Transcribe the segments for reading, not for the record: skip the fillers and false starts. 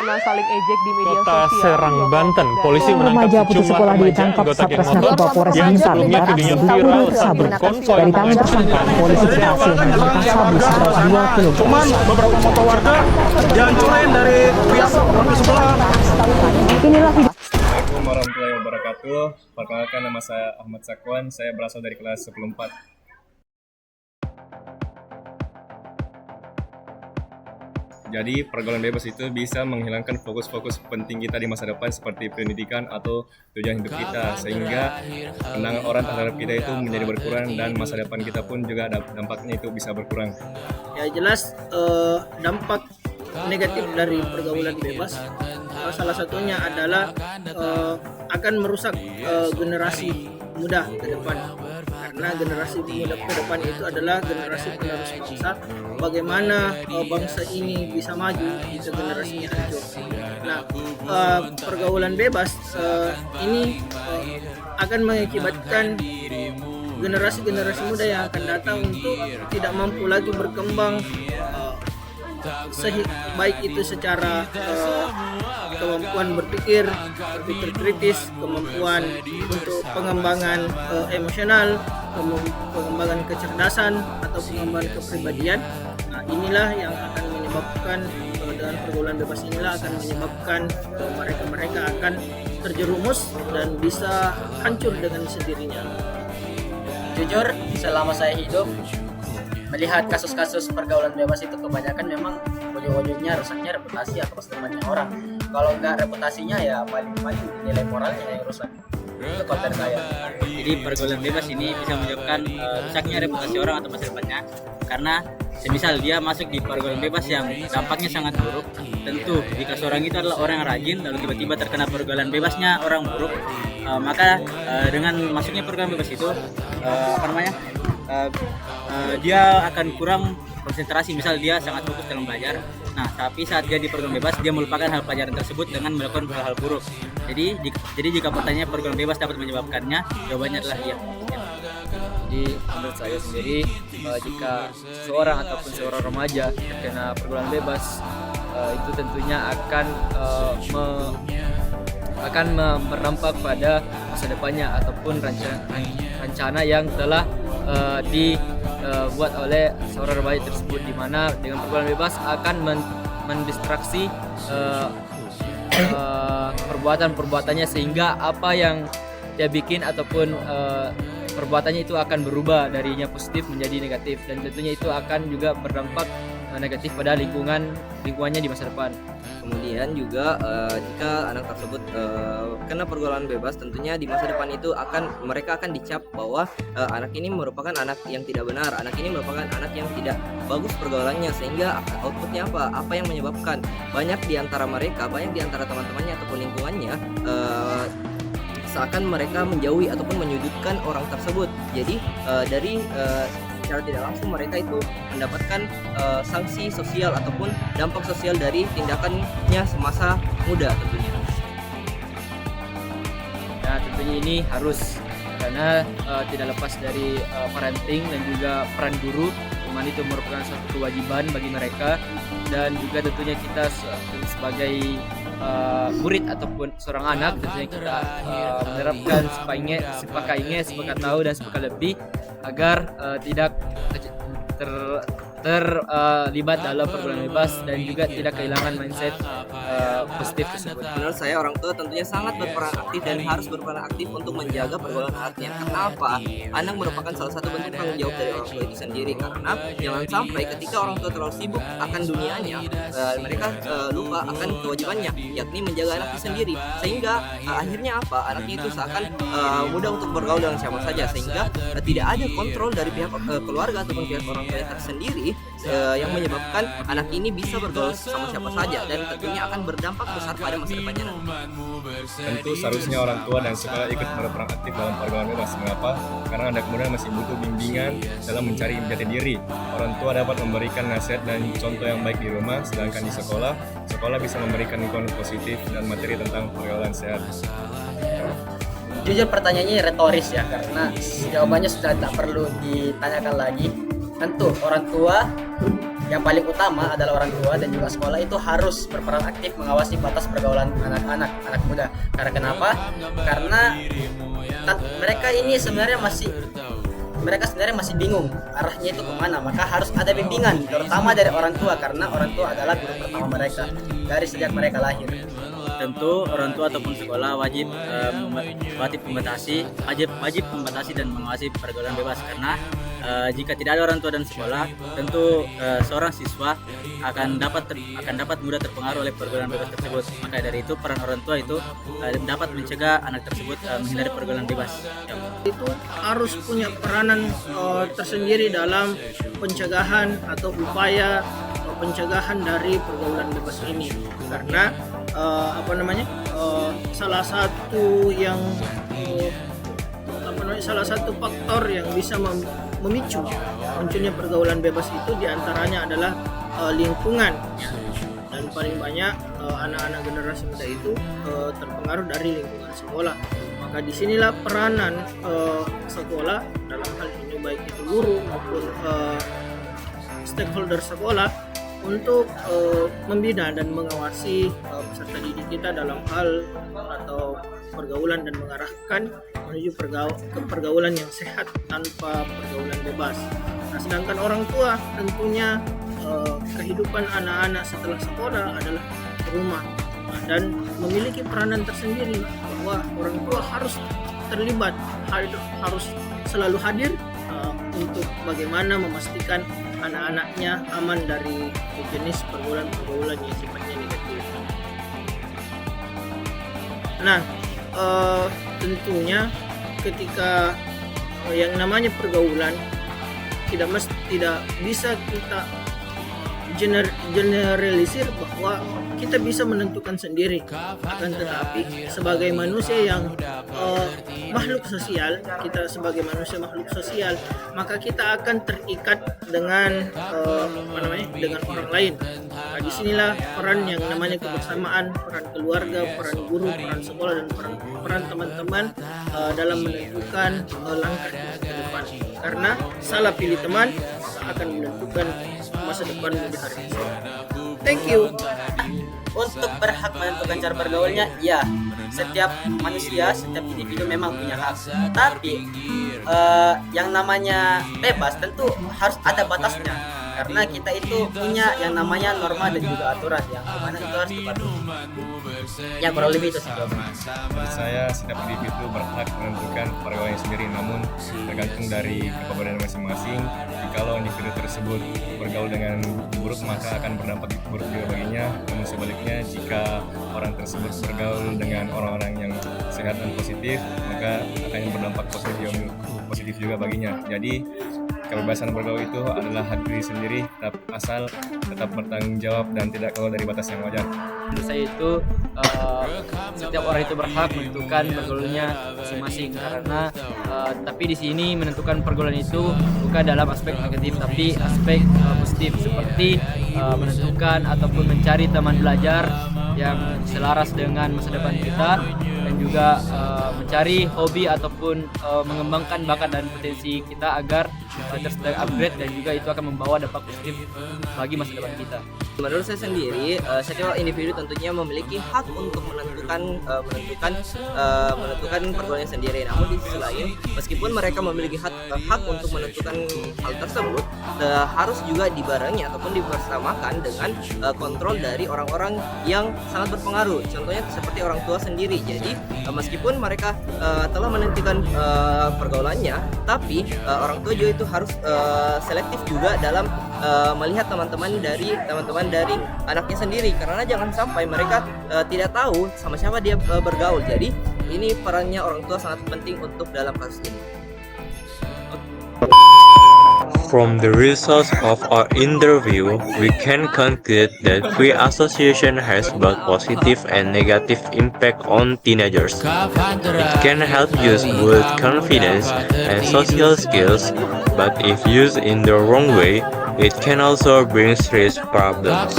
saling ejek di media Kota sosial. Serang, Banten, polisi Remaja menangkap putus sejumlah sekolah remaja ditangkap anggota geng Satres motor Narkoba Polres yang Blitar. sebelumnya Barat videonya kabur viral kabur saat kabur. berkonvoy Dari tangan dengan tersangka, polisi berhasil mengamankan sabu seberat 2 kg. Cuman beberapa motor warga dihancurin dari pihak warga sebelah. Inilah video. Assalamualaikum warahmatullahi wabarakatuh. Perkenalkan, nama saya Ahmad Sakwan. Saya berasal dari kelas 10-4. Jadi pergaulan bebas itu bisa menghilangkan fokus-fokus penting kita di masa depan seperti pendidikan atau tujuan hidup kita, sehingga pandangan orang terhadap kita itu menjadi berkurang dan masa depan kita pun juga dampaknya itu bisa berkurang. Ya jelas dampak negatif dari pergaulan bebas salah satunya adalah akan merusak generasi muda ke depan, karena generasi muda ke depan itu adalah generasi penerus bangsa. Bagaimana bangsa ini bisa maju jika generasinya hancur. Nah, pergaulan bebas ini akan mengakibatkan generasi-generasi muda yang akan datang untuk tidak mampu lagi berkembang, baik itu secara kemampuan berpikir kritis, kemampuan untuk pengembangan emosional, pengembangan kecerdasan atau pengembangan kepribadian. Nah, inilah yang akan menyebabkan dengan pergaulan bebas inilah akan menyebabkan mereka akan terjerumus dan bisa hancur dengan sendirinya. Jujur, selama saya hidup melihat kasus-kasus pergaulan bebas itu kebanyakan memang ujung-ujungnya rusaknya reputasi atau masa depannya orang. Kalau nggak reputasinya ya paling-paling nilai moralnya yang rusak. Itu konten saya. Jadi pergaulan bebas ini bisa menyebabkan rusaknya reputasi orang atau masa depannya, karena semisal dia masuk di pergaulan bebas yang dampaknya sangat buruk, tentu jika seorang itu adalah orang yang rajin lalu tiba-tiba terkena pergaulan bebasnya orang buruk, maka dengan masuknya pergaulan bebas itu dia akan kurang konsentrasi. Misal dia sangat fokus dalam belajar, nah tapi saat dia di pergaulan bebas dia melupakan hal pelajaran tersebut dengan melakukan hal-hal buruk. Jadi jika pertanyaan pergaulan bebas dapat menyebabkannya, jawabannya adalah iya. Jadi menurut saya sendiri, jika seorang ataupun seorang remaja terkena pergaulan bebas, itu tentunya akan berdampak pada masa depannya ataupun rencana yang telah dibuat oleh seorang remaja tersebut, di mana dengan pergaulan bebas akan mendistraksi perbuatannya, sehingga apa yang dia bikin ataupun perbuatannya itu akan berubah darinya positif menjadi negatif, dan tentunya itu akan juga berdampak negatif pada lingkungannya di masa depan. Kemudian juga jika anak tersebut kena pergaulan bebas, tentunya di masa depan itu mereka akan dicap bahwa anak ini merupakan anak yang tidak benar, anak ini merupakan anak yang tidak bagus pergaulannya, sehingga outputnya apa yang menyebabkan banyak di antara teman-temannya ataupun lingkungannya seakan mereka menjauhi ataupun menyudutkan orang tersebut. Jadi secara tidak langsung mereka itu mendapatkan sanksi sosial ataupun dampak sosial dari tindakannya semasa muda tentunya. Nah, tentunya ini harus, karena tidak lepas dari parenting dan juga peran guru, di mana itu merupakan suatu kewajiban bagi mereka, dan juga tentunya kita sebagai murid ataupun seorang anak tentunya kita menerapkan sepakat tahu dan sepakat lebih agar tidak terlibat dalam pergaulan bebas dan juga tidak kehilangan mindset positif tersebut. Menurut saya orang tua tentunya sangat berperan aktif dan harus berperan aktif untuk menjaga pergaulan anaknya. Kenapa? Anak merupakan salah satu bentuk tanggung jawab dari orang tua itu sendiri, karena jangan sampai ketika orang tua terlalu sibuk akan dunianya, mereka lupa akan kewajibannya, yakni menjaga anaknya sendiri, sehingga akhirnya anaknya itu seakan mudah untuk bergaul dengan siapa saja, sehingga tidak ada kontrol dari pihak keluarga ataupun pihak orang tua tersendiri, yang menyebabkan anak ini bisa bergaul sama siapa saja dan tentunya akan berdampak besar pada masa depannya. Tentu seharusnya orang tua dan sekolah ikut berperan aktif dalam pergaulan bebas. Mengapa? Karena anak muda masih butuh bimbingan dalam mencari jati diri. Orang tua dapat memberikan nasihat dan contoh yang baik di rumah, sedangkan di sekolah bisa memberikan lingkungan positif dan materi tentang pergaulan sehat. Jujur pertanyaannya retoris ya, karena jawabannya sudah tak perlu ditanyakan lagi. Tentu orang tua yang paling utama adalah orang tua dan juga sekolah itu harus berperan aktif mengawasi batas pergaulan anak muda. Karena kenapa? Karena mereka sebenarnya masih bingung arahnya itu kemana, maka harus ada bimbingan terutama dari orang tua, karena orang tua adalah guru pertama mereka dari sejak mereka lahir. Tentu orang tua ataupun sekolah wajib membatasi dan mengawasi pergaulan bebas, karena jika tidak ada orang tua dan sekolah, tentu seorang siswa akan dapat mudah terpengaruh oleh pergaulan bebas tersebut. Maka dari itu peran orang tua itu dapat mencegah anak tersebut menghindari pergaulan bebas. Itu harus punya peranan tersendiri dalam pencegahan atau upaya pencegahan dari pergaulan bebas ini, karena salah satu faktor yang bisa memicu munculnya pergaulan bebas itu diantaranya adalah lingkungan, dan paling banyak anak-anak generasi muda itu terpengaruh dari lingkungan sekolah. Maka disinilah peranan sekolah dalam hal ini, baik itu guru maupun stakeholder sekolah, untuk membina dan mengawasi peserta didik kita dalam hal atau pergaulan dan mengarahkan menuju pergaulan yang sehat tanpa pergaulan bebas. Nah, sedangkan orang tua tentunya kehidupan anak-anak setelah sekolah adalah rumah, dan memiliki peranan tersendiri bahwa orang tua harus terlibat, harus selalu hadir untuk bagaimana memastikan anak-anaknya aman dari jenis pergaulan yang sifatnya negatif. Nah, tentunya ketika yang namanya pergaulan tidak bisa kita generalisir bahwa kita bisa menentukan sendiri. Akan tetapi sebagai manusia yang makhluk sosial, maka kita akan terikat dengan dengan orang lain. Nah, disinilah peran yang namanya kebersamaan, peran keluarga, peran guru, peran sekolah, dan peran teman-teman dalam menentukan langkah ke depan. Karena salah pilih teman akan menentukan masa depan di hari esok. Thank you. Untuk berhak menentukan cara bergaulnya, ya, setiap manusia, setiap individu memang punya hak. Tapi yang namanya bebas tentu harus ada batasnya, karena kita itu punya yang namanya norma dan juga aturan yang mana itu harus dipatuhi. Ya, kurang lebih itu sih. Menurut saya setiap individu berhak menentukan pergaulannya sendiri, namun tergantung dari kepribadian masing-masing. Jikalau individu tersebut bergaul dengan buruk, maka akan berdampak buruk juga baginya. Namun sebaliknya, jika orang tersebut bergaul dengan orang-orang yang sehat dan positif, maka akan berdampak positif juga baginya. Jadi kebebasan bergaul itu adalah hak diri sendiri, asal tetap bertanggung jawab dan tidak keluar dari batas yang wajar. Menurut saya itu setiap orang itu berhak menentukan pergaulannya masing-masing, karena tapi di sini menentukan pergaulan itu bukan dalam aspek negatif tapi aspek positif, seperti menentukan ataupun mencari teman belajar yang selaras dengan masa depan kita, dan juga mencari hobi ataupun mengembangkan bakat dan potensi kita agar terus upgrade, dan juga itu akan membawa dampak positif bagi masa depan kita. Menurut saya sendiri, setiap individu tentunya memiliki hak untuk menentukan pergaulannya sendiri. Namun di sisi lain, meskipun mereka memiliki hak untuk menentukan hal tersebut, harus juga dibarengi ataupun dibersamakan dengan kontrol dari orang-orang yang sangat berpengaruh. Contohnya seperti orang tua sendiri. Jadi meskipun mereka telah menentukan pergaulannya, tapi orang tua juga itu harus selektif juga dalam melihat teman-teman dari anaknya sendiri, karena jangan sampai mereka tidak tahu sama siapa dia bergaul. Jadi ini perannya orang tua sangat penting untuk dalam kasus ini. From the results of our interview, we can conclude that free association has both positive and negative impact on teenagers. It can help youth build confidence and social skills, but if used in the wrong way, it can also bring serious problems.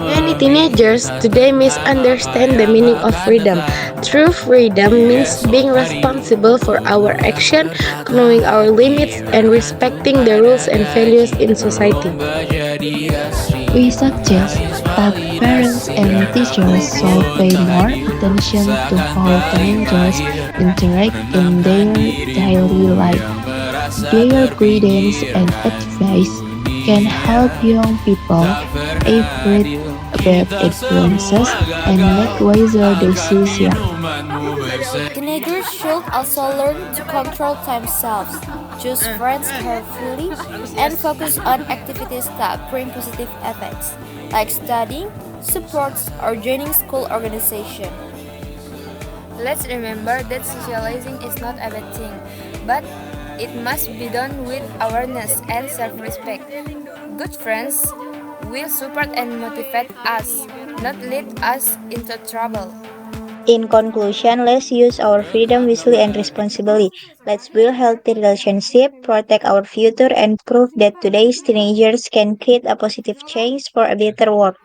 Many teenagers today misunderstand the meaning of freedom. True freedom means being responsible for our action, knowing our limits, and respecting the rules and values in society. We suggest that parents and teachers should pay more attention to how teenagers interact in their daily life. Their guidance and advice can help young people avoid bad influences and make wiser decisions. Teenagers should also learn to control themselves, choose friends carefully, and focus on activities that bring positive effects, like studying, sports, or joining school organization. Let's remember that socializing is not a bad thing, but it must be done with awareness and self-respect. Good friends will support and motivate us, not lead us into trouble. In conclusion, let's use our freedom wisely and responsibly. Let's build healthy relationships, protect our future, and prove that today's teenagers can create a positive change for a better world.